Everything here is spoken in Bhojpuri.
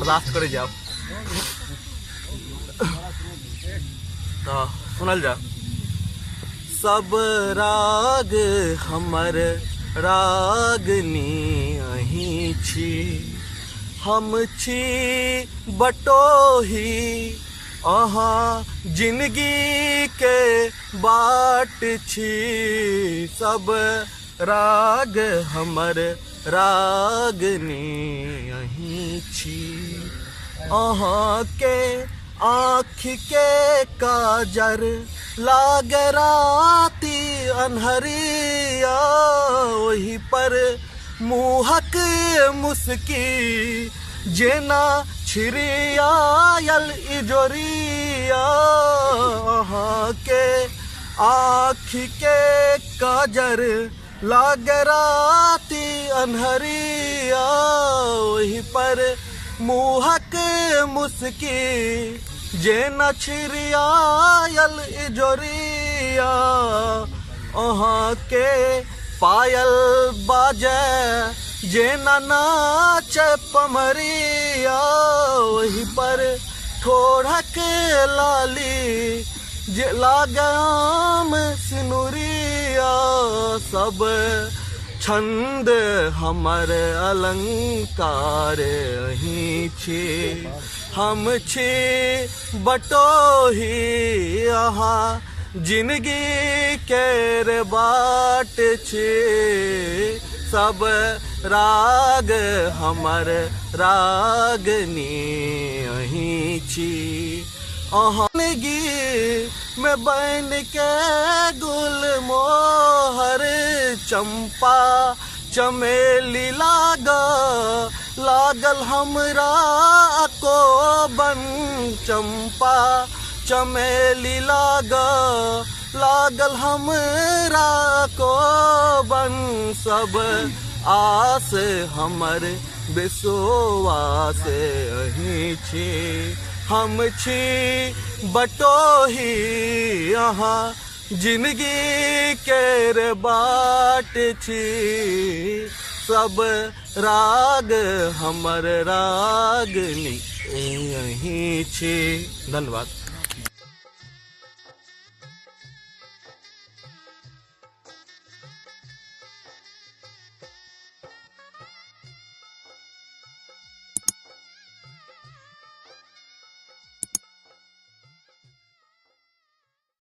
बर्दाश्त करे जाओ। तो सुनल जा। सब राग हमर रागनी अहीं छी, हम छी बटोही अहाँ जिंदगी के बाट छी। सब राग हमर रागनी अहीं छी, अहाँ के आँख के काजर लाग राती अन्हरिया, वही पर मुहक मुस्की जेना छिरियायल इजोरिया। अहाँ के आँख के काजर लाग राती अन्हरिया, वही पर मुहक मुस्की जेना छिरियायल इजोरिया। अहाँ के पायल बाजे जेना नाच पमरिया, वही पर ठोढ़क लाली जे लगाम सिनुरिया। सब छंद हमर अलंकार अहीं छी, हम छी बटोही अहाँ जिंदगी केर बाट छी। सब राग हमर रागनी अहीं छी, अहाँ जिंदगी में बन के गुल मोहर चंपा चमेली लागल हमरा को बन। चंपा चमेली लागल हमरा को बन। सब आस हमर विश्वास अहीं छी, हम छी बटोही अहाँ जिंदगी केर बाट छी। सब राग हमर रागनी अहीं छी। धन्यवाद।